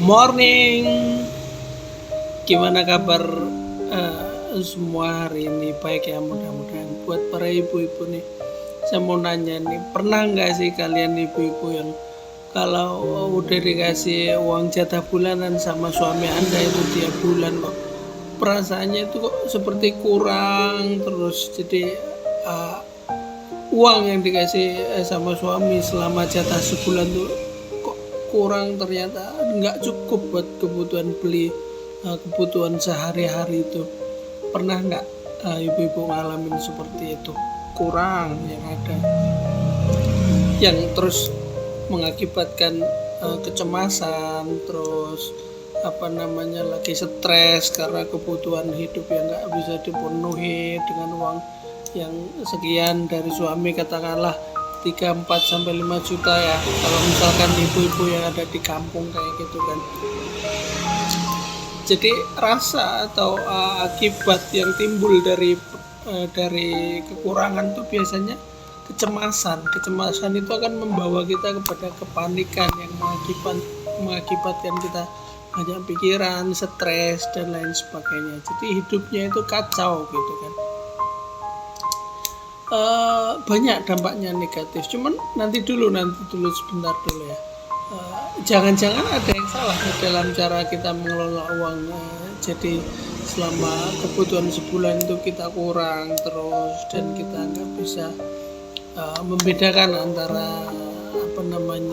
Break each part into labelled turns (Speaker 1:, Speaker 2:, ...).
Speaker 1: Morning, gimana kabar semua hari ini? Baik ya, mudah-mudahan. Buat para ibu-ibu nih, saya mau nanya nih, pernah nggak sih kalian ibu-ibu yang kalau udah dikasih uang jatah bulanan sama suami anda itu tiap bulan kok perasaannya itu kok seperti kurang terus, jadi uh, uang yang dikasih sama suami selama jatah sebulan tuh kok kurang, ternyata nggak cukup buat kebutuhan beli kebutuhan sehari-hari itu. Pernah nggak ibu-ibu ngalamin seperti itu? Kurang yang ada, yang terus mengakibatkan kecemasan, terus lagi stres karena kebutuhan hidup yang nggak bisa dipenuhi dengan uang yang sekian dari suami, katakanlah 3, 4 sampai 5 juta ya, kalau misalkan ibu-ibu yang ada di kampung kayak gitu kan. Jadi rasa atau akibat yang timbul dari kekurangan itu biasanya kecemasan itu akan membawa kita kepada kepanikan yang mengakibatkan kita banyak pikiran, stres dan lain sebagainya. Jadi hidupnya itu kacau gitu kan. Banyak dampaknya negatif. Cuman nanti dulu sebentar dulu ya. Jangan-jangan ada yang salah dalam cara kita mengelola uang. Jadi selama kebutuhan sebulan itu kita kurang terus dan kita nggak bisa membedakan antara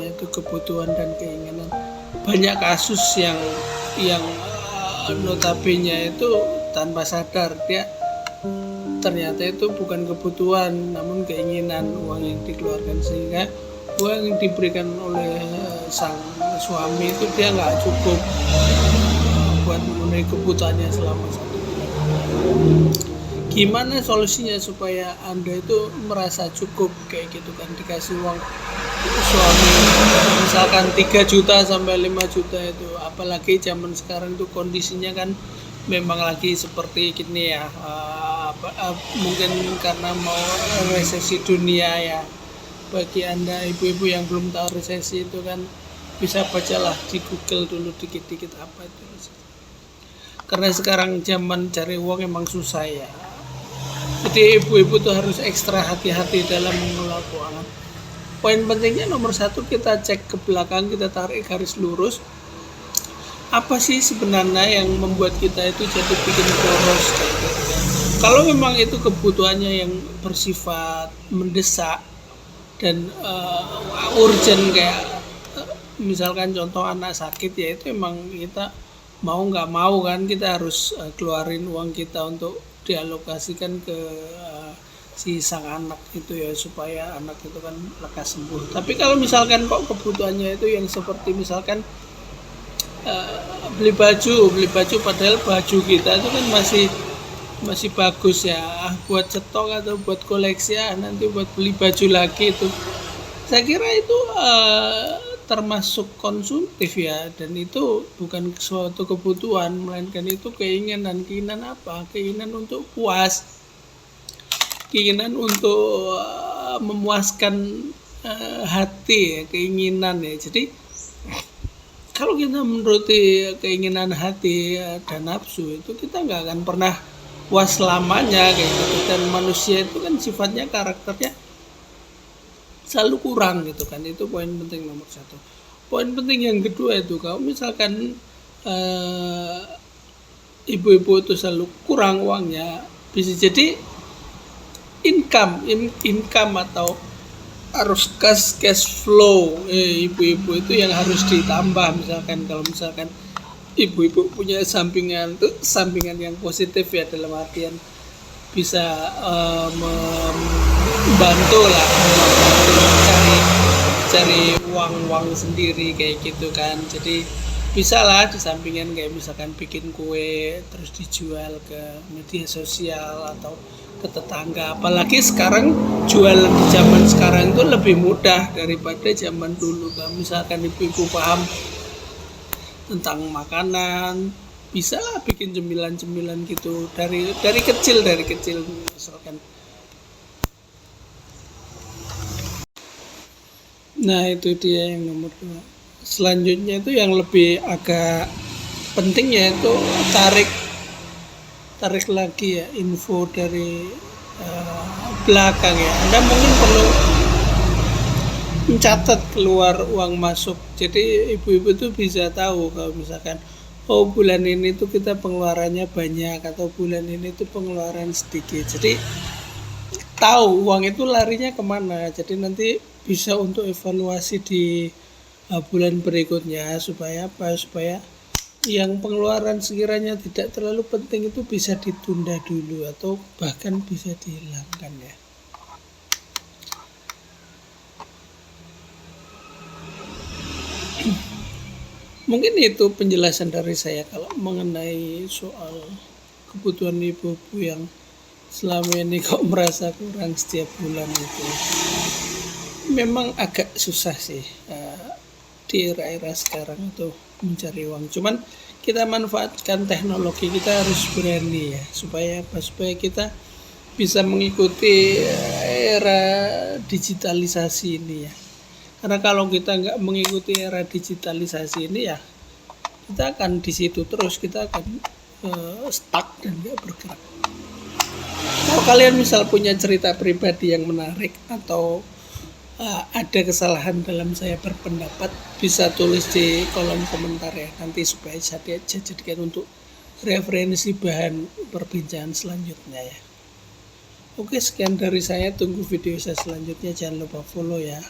Speaker 1: itu kebutuhan dan keinginan. Banyak kasus yang notabene itu tanpa sadar dia ternyata itu bukan kebutuhan namun keinginan, uang yang dikeluarkan, sehingga uang yang diberikan oleh sang suami itu dia nggak cukup buat memenuhi kebutuhannya selama 1 bulan. Gimana solusinya supaya anda itu merasa cukup kayak gitu kan, dikasih uang suami misalkan 3 juta sampai 5 juta itu, apalagi zaman sekarang itu kondisinya kan memang lagi seperti gini ya, mungkin karena mau resesi dunia ya. Bagi anda ibu-ibu yang belum tahu resesi itu kan, bisa bacalah di Google dulu dikit-dikit apa itu resesi. Karena sekarang zaman cari uang emang susah ya. Jadi ibu-ibu tuh harus ekstra hati-hati dalam mengelola keuangan. Poin pentingnya nomor 1, kita cek ke belakang, kita tarik garis lurus. Apa sih sebenarnya yang membuat kita itu jadi bikin boros kayak gitu. Kalau memang itu kebutuhannya yang bersifat mendesak dan urgent, kayak misalkan contoh anak sakit, ya itu emang kita mau nggak mau kan kita harus keluarin uang kita untuk dialokasikan ke si sang anak itu ya, supaya anak itu kan lekas sembuh. Tapi kalau misalkan kok kebutuhannya itu yang seperti misalkan beli baju padahal baju kita itu kan masih bagus ya, buat stok atau buat koleksi ya, nanti buat beli baju lagi, itu saya kira itu termasuk konsumtif ya, dan itu bukan suatu kebutuhan melainkan itu keinginan apa, keinginan untuk puas, keinginan untuk memuaskan hati, keinginan ya. Jadi kalau kita menuruti keinginan hati dan nafsu itu, kita nggak akan pernah puas selamanya kayak gitu. Dan manusia itu kan sifatnya, karakternya selalu kurang gitu kan. Itu poin penting nomor 1. Poin penting yang kedua itu, kalau misalkan ibu-ibu itu selalu kurang uangnya, bisa jadi income atau harus cash flow ibu-ibu itu yang harus ditambah. Kalau misalkan ibu-ibu punya sampingan yang positif ya, dalam artian bisa membantu lah, cari uang sendiri kayak gitu kan. Jadi bisa lah di sampingan, kayak misalkan bikin kue terus dijual ke media sosial atau ke tetangga. Apalagi sekarang jualan di zaman sekarang itu lebih mudah daripada zaman dulu. Kalau misalkan ibu-ibu paham tentang makanan, bisa lah bikin cemilan gitu dari kecil misalkan. Nah itu dia yang nomor 2. selanjutnya itu yang lebih agak penting yaitu tarik lagi ya info dari belakang ya. Anda mungkin perlu mencatat keluar uang masuk. Jadi ibu-ibu tuh bisa tahu kalau misalkan oh bulan ini tuh kita pengeluarannya banyak atau bulan ini tuh pengeluaran sedikit. Jadi tahu uang itu larinya kemana. Jadi nanti bisa untuk evaluasi di bulan berikutnya supaya apa? Supaya yang pengeluaran sekiranya tidak terlalu penting itu bisa ditunda dulu atau bahkan bisa dihilangkan ya. Mungkin itu penjelasan dari saya kalau mengenai soal kebutuhan ibu-ibu yang selama ini kok merasa kurang setiap bulan itu. Memang agak susah sih di era-era sekarang itu mencari uang. Cuman kita manfaatkan teknologi, kita harus berani ya supaya apa? Supaya kita bisa mengikuti era digitalisasi ini ya. Karena kalau kita nggak mengikuti era digitalisasi ini ya kita akan di situ terus, kita akan stuck dan nggak bergerak. Kalau kalian misal punya cerita pribadi yang menarik atau ada kesalahan dalam saya berpendapat, bisa tulis di kolom komentar ya nanti supaya saya jadikan untuk referensi bahan perbincangan selanjutnya ya. Oke, sekian dari saya, tunggu video saya selanjutnya, jangan lupa follow ya.